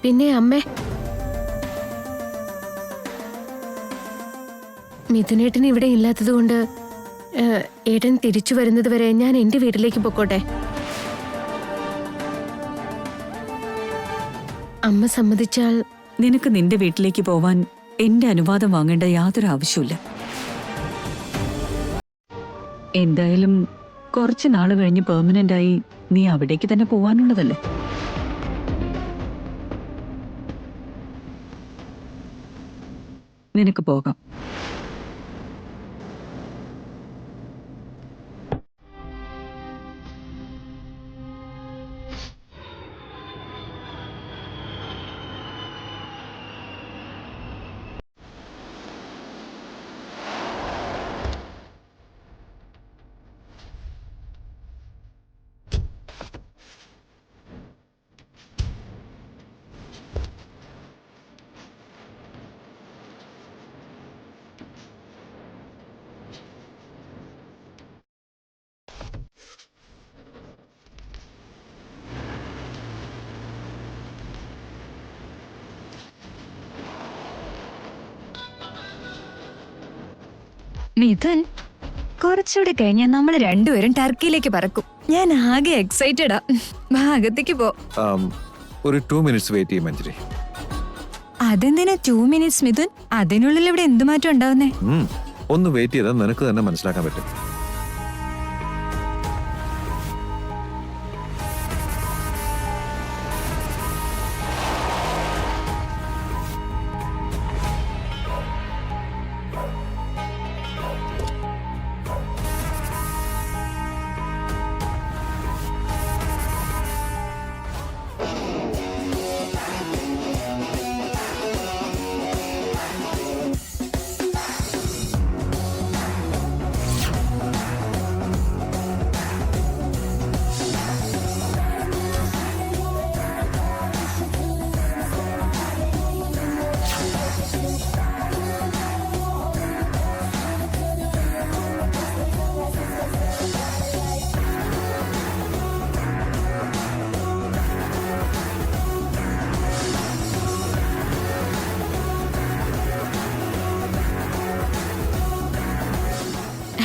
പിന്നെ അമ്മേ, മിഥുനേട്ടൻ ഇവിടെ ഇല്ലാത്തത് കൊണ്ട് ഏട്ടൻ തിരിച്ചു വരുന്നത് വരെ ഞാൻ എന്റെ വീട്ടിലേക്ക് പൊക്കോട്ടെ. അമ്മ സമ്മതിച്ചാൽ. നിനക്ക് നിന്റെ വീട്ടിലേക്ക് പോവാൻ എന്റെ അനുവാദം വാങ്ങേണ്ട യാതൊരു ആവശ്യമില്ല. എന്തായാലും കുറച്ച് നാള് കഴിഞ്ഞ് പെർമനന്റ് ആയി നീ അവിടേക്ക് തന്നെ പോവാനുള്ളതല്ലേ. നിനക്ക് പോകാം. മിഥുൻ, കുറച്ചുകൂടെ കഴിഞ്ഞാൽ നമ്മൾ രണ്ടുപേരും ടർക്കിയിലേക്ക് പറക്കും. ഞാൻ ആകെ എക്സൈറ്റഡാ. ഭാഗത്തേക്ക് പോ. ഒരു 2 മിനിറ്റ്സ് വെയിറ്റ് ചെയ്യും മഞ്ജരി. അതെന്തിനാ 2 മിനിറ്റ്സ് മിഥുൻ? അതിനുള്ളിൽ ഇവിടെ എന്ത് മാറ്റം ഉണ്ടാവുന്നേ? ഒന്ന് വെയിറ്റ് ചെയ്താൽ നിനക്ക് തന്നെ മനസ്സിലാക്കാൻ പറ്റും.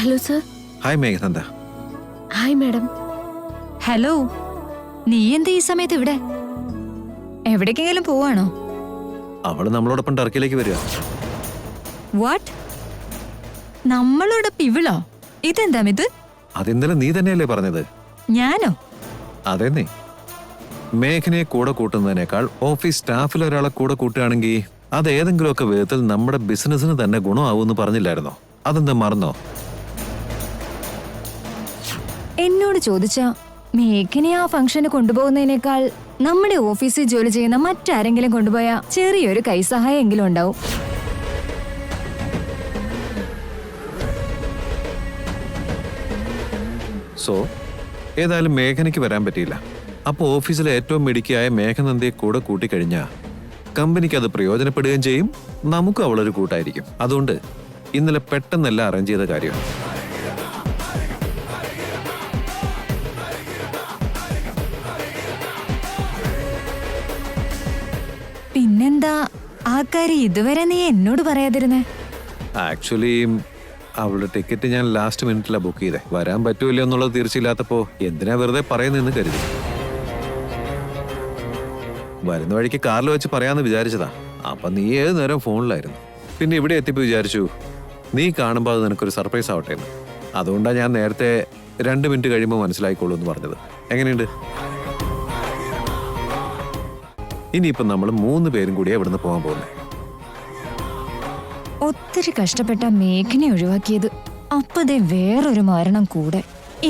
Hello sir. Hi Meghananda. Hi madam. Hello, നീ എന്താ ഈ സമയത്ത് ഇവിടെ? എവിടേക്കെങ്കിലും പോവാണോ? അവള് നമ്മളോടൊപ്പം ടർക്കിയിലേക്ക് വരിക. വാട്ട്? നമ്മളോടൊപ്പം ഇവളോ? ഇതെന്താ മിഥുൻ? അതിന്നലെ നീ തന്നെയല്ലേ പറഞ്ഞത്? ഞാനോ? അതെന്നേ, മേഘനയെ കൂടെ കൂട്ടുന്നതിനേക്കാൾ ഓഫീസ് സ്റ്റാഫിൽ ഒരാളെ കൂടെ കൂട്ടുകയാണെങ്കിൽ അത് ഏതെങ്കിലുമൊക്കെ വിധത്തിൽ നമ്മുടെ ബിസിനസിന് തന്നെ ഗുണമാവൂന്ന് പറഞ്ഞില്ലായിരുന്നോ? അതെന്താ മറന്നോ? എന്നോട് ചോദിച്ചാ മേഘനെ ആ ഫംഗ്ഷന് കൊണ്ടുപോകുന്നതിനേക്കാൾ നമ്മുടെ ഓഫീസിൽ ജോലി ചെയ്യുന്ന മറ്റാരെങ്കിലും കൊണ്ടുപോയാ ചെറിയൊരു കൈസഹായം എങ്കിലും ഉണ്ടാവും. സോ ഏതായാലും മേഘനയ്ക്ക് വരാൻ പറ്റിയില്ല. അപ്പോൾ ഓഫീസിലെ ഏറ്റവും മിടുക്കിയായ മേഘനന്ദയെ കൂടെ കൂട്ടിക്കഴിഞ്ഞാൽ കമ്പനിക്ക് അത് പ്രയോജനപ്പെടുകയും ചെയ്യും, നമുക്കും അവളൊരു കൂട്ടായിരിക്കും. അതുകൊണ്ട് ഇന്നലെ പെട്ടെന്നെല്ലാം അറേഞ്ച് ചെയ്ത കാര്യമാണ്. പിന്നെന്താ ആ കാര്യം ഇതുവരെ നീ എന്നോട് പറയാതിരുന്നേ? ആക്ച്വലി അവളുടെ ടിക്കറ്റ് ഞാൻ ലാസ്റ്റ് മിനിറ്റിലാണ് ബുക്ക് ചെയ്തേ. വരാൻ പറ്റൂല്ലോ എന്നുള്ളത് തീർച്ചയില്ലാത്തപ്പോ എന്തിനാ വെറുതെ പറയുന്നെന്ന് കരുതി. വരുന്ന വഴിക്ക് കാറിൽ വെച്ച് പറയാന്ന് വിചാരിച്ചതാ. അപ്പൊ നീ ഏത് നേരം ഫോണിലായിരുന്നു. പിന്നെ ഇവിടെ എത്തിപ്പോ വിചാരിച്ചു നീ കാണുമ്പോൾ അത് നിനക്കൊരു സർപ്രൈസ് ആവട്ടെ എന്ന്. അതുകൊണ്ടാണ് ഞാൻ നേരത്തെ 2 മിനിറ്റ് കഴിയുമ്പോൾ മനസ്സിലായിക്കോളൂ എന്ന് പറഞ്ഞത്. എങ്ങനെയുണ്ട്? ഇനിയിപ്പോ നമ്മൾ 3 പേരും കൂടിയാ ഇവിടുന്ന് പോകാൻ പോകുന്നത്. ഒത്തിരി കഷ്ടപ്പെട്ട മേഘനെ ഒഴിവാക്കിയത്. അപ്പതേ വേറൊരു മരണം കൂടെ.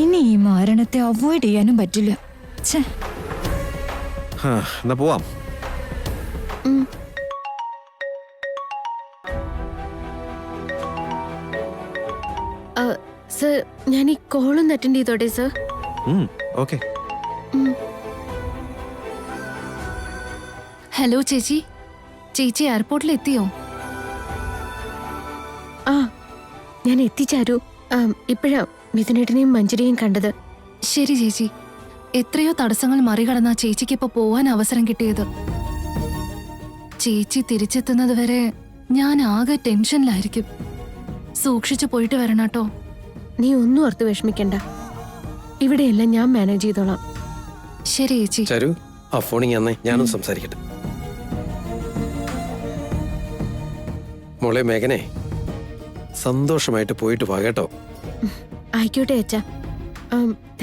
ഇനി ഈ മരണത്തെ അവോയ്ഡ് ചെയ്യാനും പറ്റില്ല. എന്നാ പോവാം. സർ, ഞാൻ ഈ കോളൊന്ന് അറ്റൻഡ് ചെയ്തോട്ടെ സർ? ഓക്കെ. ഹലോ ചേച്ചി, ചേച്ചി എയർപോർട്ടിൽ എത്തിയോ? ആ, ഞാൻ എത്തിച്ചാരു. ഇപ്പോഴാ മിഥുനേട്ടനെയും മഞ്ജരിയെയും കണ്ടത്. ശരി ചേച്ചി, എത്രയോ തടസ്സങ്ങൾ മറികടന്ന ചേച്ചിക്ക് ഇപ്പൊ പോവാൻ അവസരം കിട്ടിയത്. ചേച്ചി തിരിച്ചെത്തുന്നത് വരെ ഞാൻ ആകെ ടെൻഷനിലായിരിക്കും. സൂക്ഷിച്ചു പോയിട്ട് വരണട്ടോ. നീ ഒന്നും ഓർത്ത് വിഷമിക്കണ്ട, ഇവിടെയെല്ലാം ഞാൻ മാനേജ് ചെയ്തോളാം. ശരി ചേച്ചി. ചരു, ആ ഫോണിങ് അന്നേ ഞാനൊന്ന് സംസാരിക്കട്ടെ. മോളെ മേഘനെ, സന്തോഷമായിട്ട് പോയിട്ട് വാ കേട്ടോ. ആയിക്കോട്ടെ അച്ഛാ.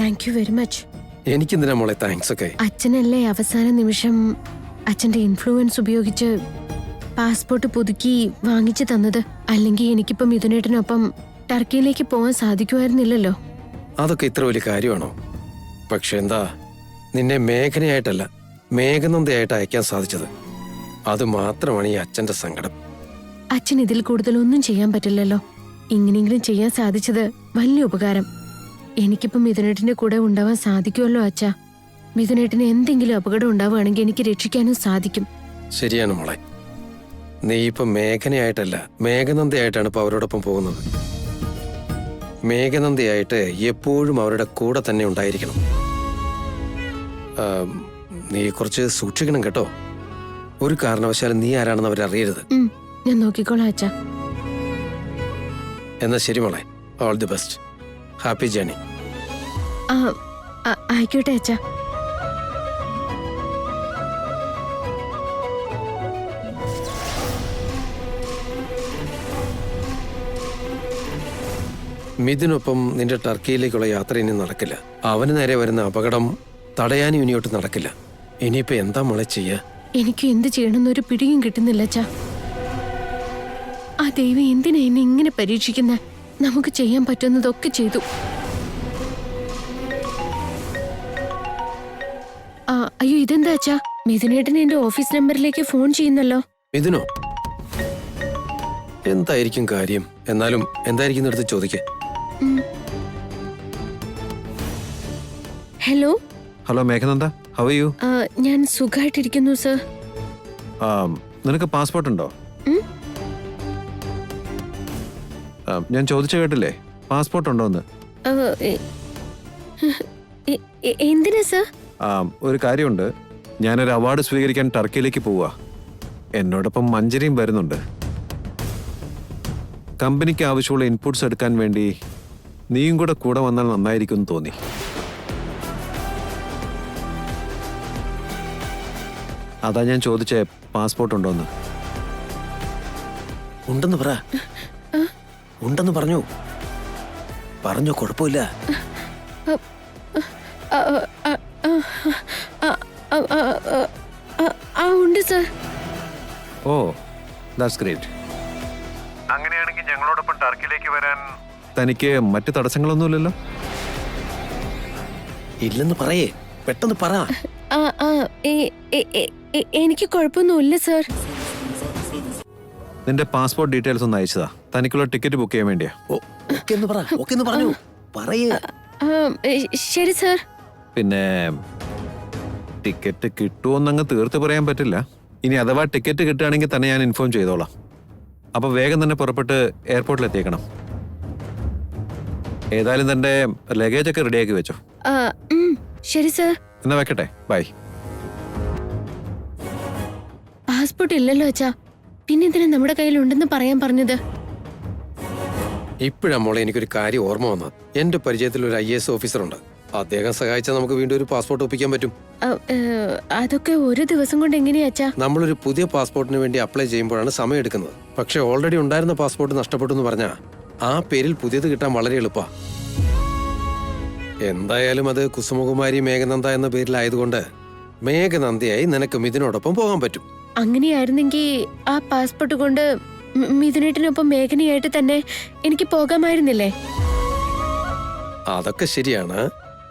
Thank you very much. എനിക്കെന്തിനാ മോളെ താങ്ക്സ് ഒക്കെ? അച്ഛനല്ലേ അവസാന നിമിഷം അച്ഛന്റെ ഇൻഫ്ലുവൻസ് ഉപയോഗിച്ച് പാസ്പോർട്ട് പുതുക്കി വാങ്ങിച്ചു തന്നത്. അല്ലെങ്കിൽ എനിക്കിപ്പം മിഥുനേട്ടനൊപ്പം ടർക്കിയിലേക്ക് പോകാൻ സാധിക്കുമായിരുന്നില്ലല്ലോ. അതൊക്കെ ഇത്ര വലിയ കാര്യമാണോ? പക്ഷെ എന്താ, നിന്നെ മേഘനയായിട്ടല്ല മേഘനന്ദയായിട്ട് അയക്കാൻ സാധിച്ചത്. അത് മാത്രമാണ് ഈ അച്ഛന്റെ സങ്കടം. അച്ഛൻ ഇതിൽ കൂടുതലൊന്നും ചെയ്യാൻ പറ്റില്ലല്ലോ. ഇങ്ങനെയെങ്കിലും ചെയ്യാൻ സാധിച്ചത് വലിയ ഉപകാരം. എനിക്കിപ്പം മിഥുനേട്ടന്റെ കൂടെ ഉണ്ടാവാൻ സാധിക്കുമല്ലോ അച്ഛാ. മിഥുനേട്ടന് എന്തെങ്കിലും അപകടം ഉണ്ടാവുകയാണെങ്കിൽ എനിക്ക് രക്ഷിക്കാനും സാധിക്കും. ശരിയാണ് മോളെ, നീ ഇപ്പൊ മേഘനയായിട്ടല്ല മേഘനന്ദയായിട്ടാണ് ഇപ്പൊ അവരോടൊപ്പം പോകുന്നത്. മേഘനന്ദയായിട്ട് എപ്പോഴും അവരുടെ കൂടെ തന്നെ ഉണ്ടായിരിക്കണം. നീ കുറച്ച് സൂക്ഷിക്കണം കേട്ടോ. ഒരു കാരണവശാലും നീ ആരാണെന്ന് അവരറിയരുത്. ഞാൻ നോക്കിക്കോളാം അച്ഛാ. എന്നാ ശരി മോളെ, all the best, happy journey. ആയിക്കോട്ടെ അച്ഛാ. മിഥുനൊപ്പം നിന്റെ ടർക്കിയിലേക്കുള്ള യാത്ര ഇനി നടക്കില്ല. അവന് നേരെ വരുന്ന അപകടം തടയാനും ഇനിയോട്ട് നടക്കില്ല. ഇനിയിപ്പോ എന്താ മോളെ ചെയ്യാ? എനിക്ക് എന്ത് ചെയ്യണമെന്നൊരു പിടിയും കിട്ടുന്നില്ല അച്ഛാ. ആ ദൈവം എന്തിനാ എന്നെ ഇങ്ങനെ പരീക്ഷിക്കുന്ന? നമുക്ക് ചെയ്യാൻ പറ്റുന്നതൊക്കെ ചെയ്തു. അയ്യോ, ഇതെന്താ അച്ഛാ? മിഥുനേട്ടൻ എന്റെ ഓഫീസ് നമ്പറിലേക്ക് ഫോൺ ചെയ്യുന്നല്ലോ. മിഥുനോ? എന്തായിരിക്കും കാര്യം? എന്നാലും എന്തായിരിക്കും എടുത്ത് ചോദിക്കേ. Hello. Hello Meghananda, how are you? ഞാൻ സുഖമായിട്ടിരിക്കുന്നു സർ. നിനക്ക് പാസ്പോർട്ട് ഉണ്ടോ? ഞാൻ ചോദിച്ചു കേട്ടില്ലേ, പാസ്പോർട്ട് ഉണ്ടോന്ന്? എന്തിനാ സർ? ഒരു കാര്യമുണ്ട്, ഞാനൊരു അവാർഡ് സ്വീകരിക്കാൻ ടർക്കിയിലേക്ക് പോവാ. എന്നോടൊപ്പം മഞ്ജരിയും വരുന്നുണ്ട്. കമ്പനിക്ക് ആവശ്യമുള്ള ഇൻപുട്സ് എടുക്കാൻ വേണ്ടി നീയും കൂടെ വന്നാൽ നന്നായിരിക്കും എന്ന് തോന്നി. അതാ ഞാൻ ചോദിച്ചേ, പാസ്പോർട്ട് ഉണ്ടോന്ന്. ഉണ്ടെന്ന് പറ. ഉണ്ടെന്ന് പറഞ്ഞു. പറഞ്ഞോ, കുഴപ്പമില്ല. ഉണ്ട് സർ. Oh, that's great. അങ്ങനെയാണെങ്കിൽ ഞങ്ങളോടൊപ്പം ടർക്കിയിലേക്ക് വരാൻ തനിക്ക് മറ്റു തടസ്സങ്ങളൊന്നുമില്ലല്ലോ? ഇല്ലെന്ന് പറയേ, പെട്ടെന്ന് പറ. എനിക്ക് കുഴപ്പമൊന്നുമില്ല സർ. നിന്റെ പാസ്പോർട്ട് ഡീറ്റെയിൽസ് ഒന്ന് അയച്ചതാ. തനിക്കുള്ള ടിക്കറ്റ് ബുക്ക് ചെയ്യാൻ വേണ്ടിയാ. പറഞ്ഞു പറയേ. ശരി സർ. പിന്നെ ടിക്കറ്റ് കിട്ടുമോന്നങ്ങ് തീർത്ത് പറയാൻ പറ്റില്ല. ഇനി അഥവാ ടിക്കറ്റ് കിട്ടുകയാണെങ്കിൽ തന്നെ ഞാൻ ഇൻഫോം ചെയ്തോളാം. അപ്പൊ വേഗം തന്നെ പുറപ്പെട്ട് എയർപോർട്ടിൽ എത്തിക്കണം. ഏതായാലും തന്റെ ലഗേജ് ഒക്കെ റെഡിയാക്കി വെച്ചോ. ശരി സർ. എന്നാ വെക്കട്ടെ, ബൈ. പാസ്പോർട്ട് ഇല്ലല്ലോ അച്ഛാ. പിന്നെ ഇതിന് നമ്മുടെ കയ്യിൽ ഉണ്ടെന്ന് പറയാൻ പറഞ്ഞത്? ഇപ്പോഴാ മോളെ എനിക്കൊരു കാര്യം ഓർമ്മ വന്നത്. എന്റെ പരിചയത്തിൽ ഒരു IAS ഓഫീസർ ഉണ്ട്. അദ്ദേഹം സഹായിച്ചാൽ നമുക്ക് വീണ്ടും ഒരു പാസ്പോർട്ട് ഒപ്പിക്കാൻ പറ്റും. അതൊക്കെ ഒരു ദിവസം കൊണ്ട് എങ്ങനെയാ അച്ഛാ? നമ്മളൊരു പുതിയ പാസ്പോർട്ടിന് വേണ്ടി അപ്ലൈ ചെയ്യുമ്പോഴാണ് സമയം എടുക്കുന്നത്. പക്ഷെ ഓൾറെഡി ഉണ്ടായിരുന്ന പാസ്പോർട്ട് നഷ്ടപ്പെട്ടു എന്ന് പറഞ്ഞാൽ ആ പേരിൽ പുതിയത് കിട്ടാൻ വളരെ എളുപ്പാ. എന്തായാലും അത് കുസുമകുമാരി മേഘനന്ദ എന്ന പേരിലായതുകൊണ്ട് മേഘനന്ദയായി നിനക്ക് മിഥുനോടൊപ്പം പോകാൻ പറ്റും. അങ്ങനെയായിരുന്നെങ്കിൽ ആ പാസ്പോർട്ട് കൊണ്ട് മിഥുനേട്ടനൊപ്പം മേഘനയായിട്ട് തന്നെ എനിക്ക് പോകാമായിരുന്നില്ലേ? അതൊക്കെ ശരിയാണ്.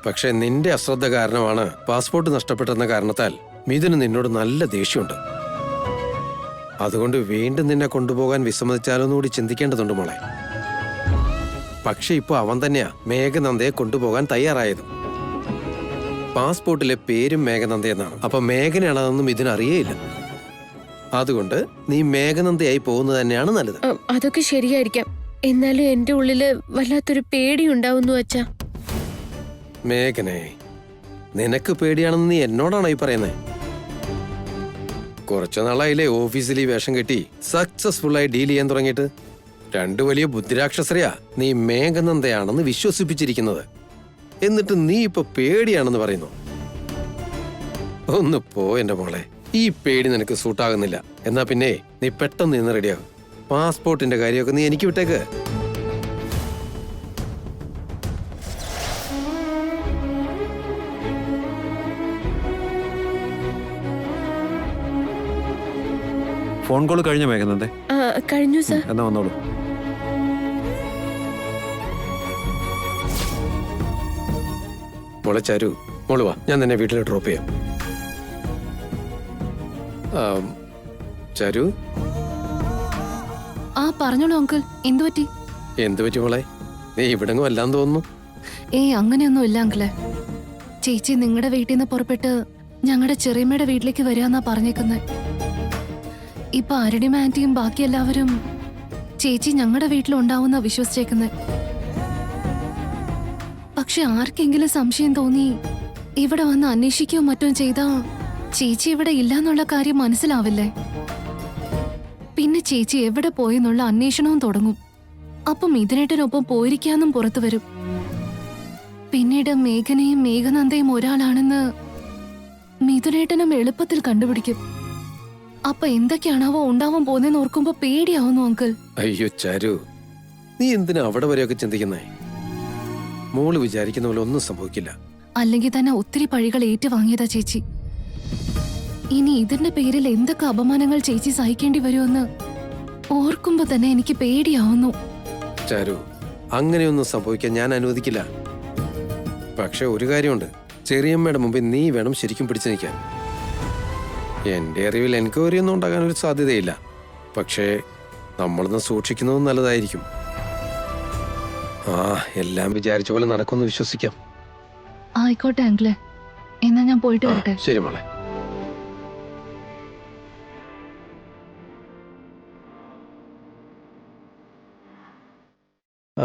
പക്ഷെ നിന്റെ അശ്രദ്ധ കാരണമാണ് പാസ്പോർട്ട് നഷ്ടപ്പെട്ടെന്ന കാരണത്താൽ മിഥുന് നിന്നോട് നല്ല ദേഷ്യമുണ്ട്. അതുകൊണ്ട് വീണ്ടും നിന്നെ കൊണ്ടുപോകാൻ വിസമ്മതിച്ചാലോന്നുകൂടി ചിന്തിക്കേണ്ടതുണ്ട് മോളെ. പക്ഷെ ഇപ്പൊ അവൻ തന്നെയാ മേഘനന്ദയെ കൊണ്ടുപോകാൻ തയ്യാറായത്. പാസ്പോർട്ടിലെ പേരും മേഘനന്ദ എന്നാണ്. അപ്പൊ മേഘനയാണെന്ന് മിഥുന് അറിയേയില്ല. അതുകൊണ്ട് നീ മേഘനന്ദയായി പോകുന്നത് തന്നെയാണ് നല്ലത്. അതൊക്കെ ശരിയായിരിക്കാം. എന്നാലും എന്റെ ഉള്ളില് വല്ലാത്തൊരു പേടി ഉണ്ടാവുന്നു അച്ഛാ. മേഘനെ, നിനക്ക് പേടിയാണെന്ന് നീ എന്നോടാണോ ഈ പറയുന്നത്? കുറച്ചു നാളായില്ലേ ഓഫീസിൽ ഈ വേഷം കെട്ടി സക്സസ്ഫുൾ ആയി ഡീൽ ചെയ്യാൻ തുടങ്ങിയിട്ട്? രണ്ടു വലിയ ബുദ്ധിരാക്ഷസരെയാ നീ മേഘനന്ദയാണെന്ന് വിശ്വസിപ്പിച്ചിരിക്കുന്നത്. എന്നിട്ട് നീ ഇപ്പൊ പേടിയാണെന്ന് പറയുന്നു. ഒന്ന് പോ എന്റെ മോളെ, ഈ പേടി നിനക്ക് സൂട്ടാകുന്നില്ല. എന്നാ പിന്നെ നീ പെട്ടെന്ന് നിന്ന് റെഡിയാകും. പാസ്പോർട്ടിന്റെ കാര്യമൊക്കെ നീ എനിക്ക് വിട്ടേക്ക്. ഫോൺ കോൾ കഴിഞ്ഞ മേഘനന്ദേ? കഴിഞ്ഞു സർ. എന്നാ വന്നോളൂ. മോളെ ചാരു, മോള് വാ, ഞാൻ നിന്നെ വീട്ടിൽ ഡ്രോപ്പ് ചെയ്യാം. ചാരു, ആ പറഞ്ഞോളൂ അങ്കിൾ, എന്തു പറ്റി? എന്തു പറ്റി മോളെ? നീ ഇവിടെങ്ങും അല്ലാന്ന് തോന്നുന്നു. അങ്ങനെയൊന്നും ഇല്ല അങ്കിളെ. ചേച്ചി നിങ്ങളുടെ വീട്ടിൽ നിന്ന് പുറപ്പെട്ട് ഞങ്ങളുടെ ചെറിയമ്മയുടെ വീട്ടിലേക്ക് വരികയെന്നാ പറഞ്ഞേക്കുന്നത്. ഇപ്പൊ അരടിമ ആന്റിയും ബാക്കി എല്ലാവരും ചേച്ചി ഞങ്ങളുടെ വീട്ടിലുണ്ടാവുന്ന വിശ്വസിച്ചേക്കുന്നത്. പക്ഷെ ആർക്കെങ്കിലും സംശയം തോന്നി ഇവിടെ വന്ന് അന്വേഷിക്കുകയോ മറ്റോ ചെയ്താ ചേച്ചി ഇവിടെ ഇല്ലാന്നുള്ള കാര്യം മനസ്സിലാവില്ലേ? പിന്നെ ചേച്ചി എവിടെ പോയെന്നുള്ള അന്വേഷണവും തുടങ്ങും. അപ്പം ഇതിനേട്ടനൊപ്പം പോയിരിക്കാന്നും പുറത്തു വരും. പിന്നീട് മേഘനയും മേഘനന്ദയും ഒരാളാണെന്ന് മിഥുനേട്ടനും എളുപ്പത്തിൽ കണ്ടുപിടിക്കും. അപ്പൊ എന്തൊക്കെയാണാവോ ഉണ്ടാവാൻ പോകുന്നതെന്ന് ഓർക്കുമ്പോ പേടിയാവുന്നു അങ്കിൾ. അയ്യോ ചാരു, നീ എന്തിനാ അവിടെ വരെയൊക്കെ ചിന്തിക്കുന്നേ? മോള് വിചാരിക്കുന്ന പോലെ ഒന്നും സംഭവിക്കില്ല. അല്ലെങ്കിൽ തന്നെ ഒത്തിരി പഴികൾ ഏറ്റുവാങ്ങിയതാ ചേച്ചി. ഇനി ഇതിന്റെ പേരിൽ എന്തൊക്കെ അപമാനങ്ങൾ ചേച്ചി സഹിക്കേണ്ടി വരുമെന്ന് ഓർക്കുമ്പോ തന്നെ എനിക്ക് പേടിയാവുന്നു. ചാരു, അങ്ങനെയൊന്നും സംഭവിക്കാൻ ഞാൻ അനുവദിക്കില്ല. പക്ഷെ ഒരു കാര്യമുണ്ട്, ചെറിയമ്മയുടെ മുമ്പിൽ നീ വേണം ശരിക്കും പിടിച്ചു നിൽക്കാൻ. എന്റെ അറിവിൽ എൻക്വയറി ഒന്നും ഉണ്ടാകാനൊരു സാധ്യതയില്ല. പക്ഷേ നമ്മളൊന്ന് സൂക്ഷിക്കുന്നത് നല്ലതായിരിക്കും. എല്ലാം വിചാരിച്ച പോലെ നടക്കുമെന്ന് വിശ്വസിക്കാം. ആയിക്കോട്ടെ അങ്കിളെ, എന്നാ ഞാൻ പോയിട്ട് വരട്ടെ. ശരി മോളെ.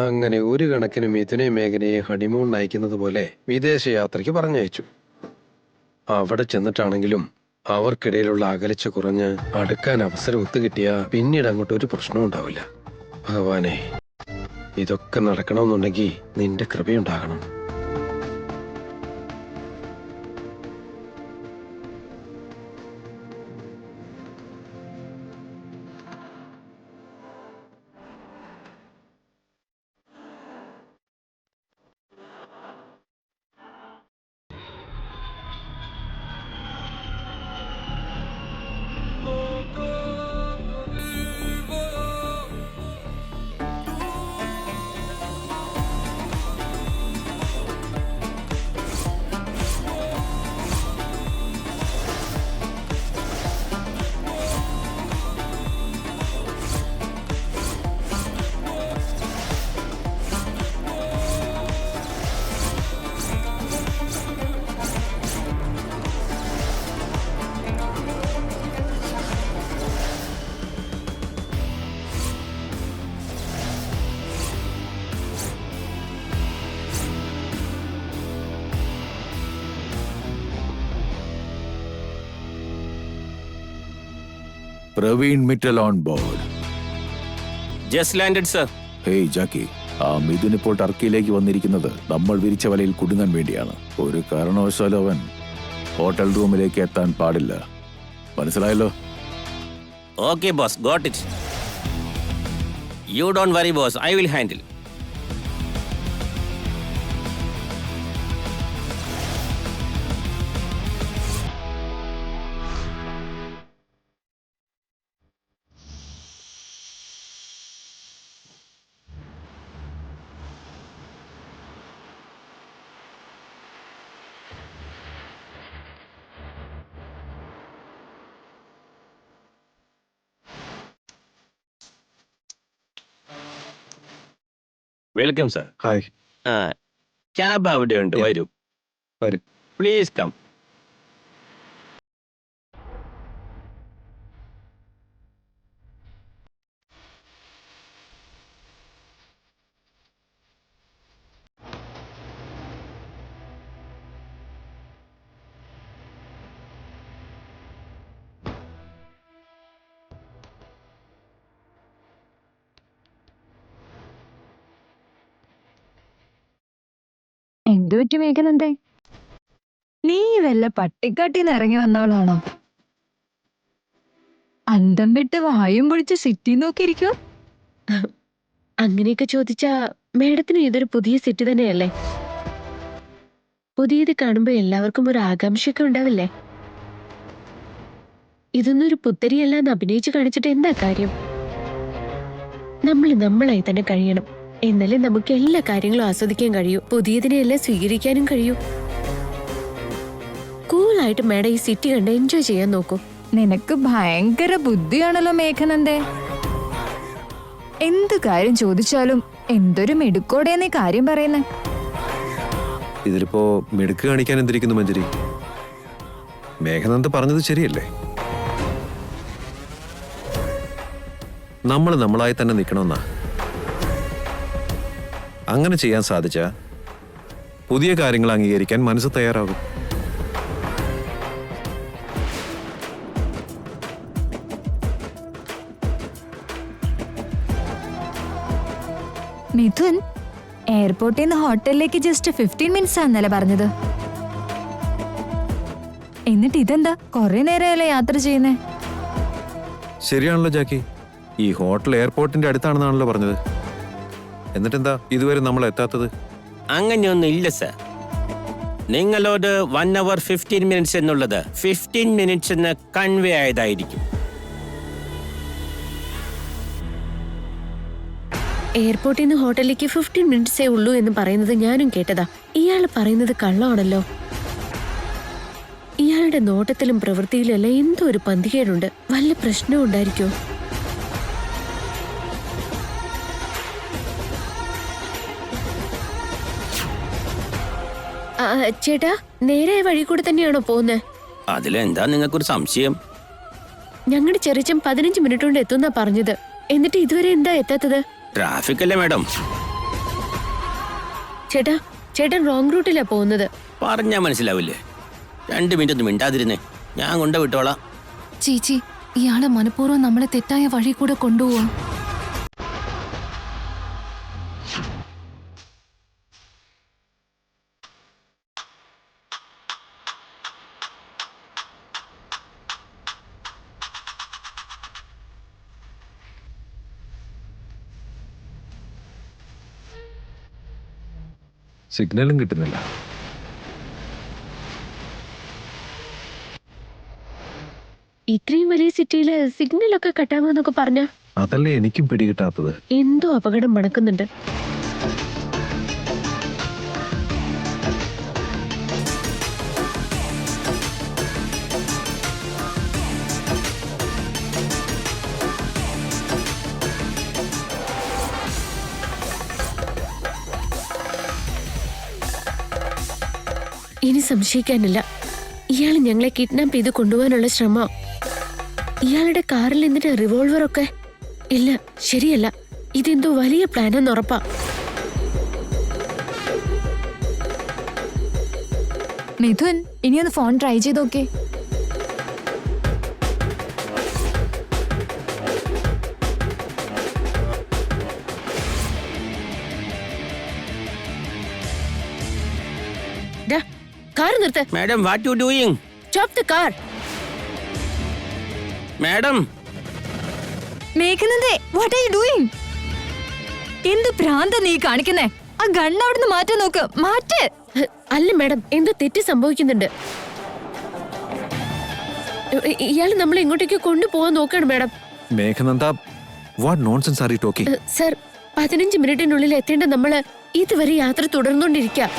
അങ്ങനെ ഒരു കണക്കിന് മിഥുനയും മേഘനയെ ഹണിമൂൺ അയക്കുന്നത് പോലെ വിദേശ യാത്രയ്ക്ക് പറഞ്ഞയച്ചു. അവിടെ ചെന്നിട്ടാണെങ്കിലും അവർക്കിടയിലുള്ള അകൽച്ച കുറഞ്ഞ് അടുക്കാൻ അവസരം ഒത്തുകിട്ടിയ പിന്നീട് അങ്ങോട്ട് ഒരു പ്രശ്നവും ഉണ്ടാവില്ല. ഭഗവാനെ, ഇതൊക്കെ നടക്കണമെന്നുണ്ടെങ്കിൽ നിന്റെ കൃപയുണ്ടാകണം. Praveen Mittal on board. Just landed sir. Hey Jackie, ആ മിഥുൻ ഇപ്പോൾ ടർക്കിയിലേക്ക് വന്നിരിക്കുന്നത് നമ്മൾ വിരിച്ച വലയിൽ കുടുങ്ങാൻ വേണ്ടിയാണ്. ഒരു കാരണവശാലും അവൻ ഹോട്ടൽ റൂമിലേക്ക് എത്താൻ പാടില്ല. മനസ്സിലായല്ലോ? Okay boss, got it. You don't worry boss, I will handle. Welcome sir. Hi. Cab അവിടെ ഉണ്ട്, വരൂ. വരും. Please come. എന്തു പറ്റി മേഘനന്തേ? നീ വല്ല പട്ടിക്കാട്ടിന്ന് ഇറങ്ങി വന്നവളാണോ? അന്തം വിട്ട് വായും പൊളിച്ച് സിറ്റി നോക്കിയിരിക്കോ? അങ്ങനെയൊക്കെ ചോദിച്ചാ മേഡത്തിന് ഇതൊരു പുതിയ സിറ്റി തന്നെയല്ലേ? പുതിയത് കാണുമ്പോ എല്ലാവർക്കും ഒരു ആകാംക്ഷയൊക്കെ ഉണ്ടാവില്ലേ? ഇതൊന്നും ഒരു പുത്തരിയല്ലാന്ന് അഭിനയിച്ച് കാണിച്ചിട്ട് എന്താ കാര്യം? നമ്മൾ നമ്മളായി തന്നെ കഴിയണം. എന്നാലേ നമുക്ക് എല്ലാ കാര്യങ്ങളും ആസ്വദിക്കാൻ കഴിയൂ, പുതിയതിനെയെല്ലാം സ്വീകരിക്കാനും കഴിയൂ. കൂളായിട്ട് മേഡം ഈ സിറ്റി കണ്ട് എൻജോയ് ചെയ്യാൻ നോക്കൂ. നിനക്ക് ഭയങ്കര ബുദ്ധിയാണല്ലോ മേഘനന്തേ. എന്ത് കാര്യം ചോദിച്ചാലും എന്തൊരു മിടുക്കോടെ നീ കാര്യം പറയുന്നേ. ഇതിലിപ്പോ മിടുക്ക് കാണിക്കാൻ എന്തിരിക്കുന്നു മഞ്ജരി? മേഘനന്ദ പറഞ്ഞത് ശരിയല്ലേ? നമ്മൾ നമ്മളായി തന്നെ നിൽക്കണമെന്നാ. അങ്ങനെ ചെയ്യാൻ സാധിച്ച പുതിയ കാര്യങ്ങൾ അംഗീകരിക്കാൻ മനസ്സ് തയ്യാറാകും. മിഥുൻ, എയർപോർട്ടിൽ നിന്ന് ഹോട്ടലിലേക്ക് ജസ്റ്റ് 15 മിനിറ്റ്സ് ആണെന്നല്ലേ പറഞ്ഞത്? എന്നിട്ട് ഇതെന്താ കുറെ നേരമല്ലേ യാത്ര ചെയ്യുന്നേ? ശരിയാണല്ലോ ജാക്കി, ഈ ഹോട്ടൽ എയർപോർട്ടിന്റെ അടുത്താണെന്നാണല്ലോ പറഞ്ഞത്. എന്നിട്ടെന്താ ഇതുവരെ നമ്മൾ എത്താത്തത്? അങ്ങനെയൊന്നും ഇല്ല സർ. നിങ്ങളോട് 1 hour 15 minutes എന്നുള്ളത് 15 minutes എന്ന് കൺവേ ആയതായിരിക്കും. എയർപോർട്ടിൽ നിന്ന് ഹോട്ടലിലേക്ക് 15 മിനിറ്റ്സേ ഉള്ളൂ എന്ന് പറയുന്നത് ഞാനും കേട്ടതാ. ഇയാൾ പറയുന്നത് കള്ളമാണല്ലോ. ഇയാളുടെ നോട്ടത്തിലും പ്രവൃത്തിയിലും എല്ലാം എന്തോ ഒരു പന്തികേടുണ്ട്. വല്ല പ്രശ്നവും ഉണ്ടായിരിക്കോ? ചേട്ടാ, നേരെ വഴി കൂടെ തന്നെയാണോ പോകുന്നത്? അതിലെന്താ നിങ്ങൾക്കൊരു സംശയം? ഞങ്ങളുടെ ചെറിയച്ചൻ 15 മിനിറ്റ് കൊണ്ട് എത്തുന്നാ പറഞ്ഞത്. എന്നിട്ട് ഇതുവരെ എന്താ എത്താത്തത്? ട്രാഫിക് അല്ലേ മാഡം? ചേട്ടാ, ചേട്ടൻ റോങ് റൂട്ടിലാ പോകുന്നത്. പറഞ്ഞാ മനസ്സിലാവില്ലേ? 2 മിനിറ്റ് ഒന്നും മിണ്ടാതിരുന്നേ, ഞാൻ കൊണ്ടുവിട്ടോളാം. ചേച്ചി, ഇയാള് മനഃപൂർവ്വം നമ്മളെ തെറ്റായ വഴി കൂടെ കൊണ്ടുപോവാ. സിഗ്നലും കിട്ടുന്നില്ല. ഇത്രയും വലിയ സിറ്റിയില് സിഗ്നലൊക്കെ കട്ടാകുമെന്നൊക്കെ പറഞ്ഞ അതല്ലേ എനിക്കും പിടികിട്ടാത്തത്. എന്തോ അപകടം മണക്കുന്നുണ്ട്. ഇനി സംശയിക്കാനില്ല, ഇയാൾ ഞങ്ങളെ കിഡ്നാപ്പ് ചെയ്ത് കൊണ്ടുപോകാനുള്ള ശ്രമം. ഇയാളുടെ കാറിൽ എന്നിട്ട് റിവോൾവറൊക്കെ ഇല്ല. ശരിയല്ല, ഇതെന്തോ വലിയ പ്ലാനെന്ന് ഉറപ്പാ. മിഥുൻ, ഇനിയൊന്ന് ഫോൺ ട്രൈ ചെയ്ത് നോക്കേ. കാർ നിർത്ത്. Madam, what you doing? Stop the car. Madam, മേഘനന്ദേ, വാട്ട് ആർ യു ഡൂയിങ്? എന്ത് ഭ്രാന്താ നീ കാണിക്കുന്നേ? ആ ഗണ്ണ് അവിടുന്ന് മാറ്റാൻ നോക്ക്. മാറ്റ്. അല്ല മാഡം, എന്തോ തെറ്റ് സംഭവിക്കുന്നുണ്ട്. ഇയാൾ നമ്മളെ ഇങ്ങോട്ടേക്ക് കൊണ്ടുപോകാൻ നോക്കാണ് madam. Meghananda, what nonsense are you talking? Sir, 15 മിനിറ്റിനുള്ളിൽ എത്തേണ്ട നമ്മള് ഇതുവരെ യാത്ര തുടർന്നുകൊണ്ടിരിക്കുക.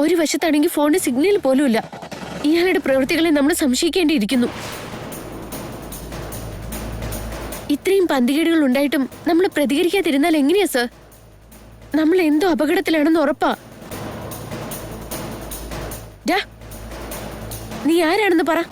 ഒരു വശത്താണെങ്കിൽ ഫോണിന് സിഗ്നൽ പോലും ഇല്ല. ഇയാളുടെ പ്രവൃത്തികളെ നമ്മൾ സംശയിക്കേണ്ടിയിരിക്കുന്നു. ഇത്രയും പന്തികേടുകൾ ഉണ്ടായിട്ടും നമ്മൾ പ്രതികരിക്കാതിരുന്നാൽ എങ്ങനെയാ സർ? നമ്മൾ എന്തോ അപകടത്തിലാണെന്ന് ഉറപ്പാ. നീ ആരാണെന്ന് പറ.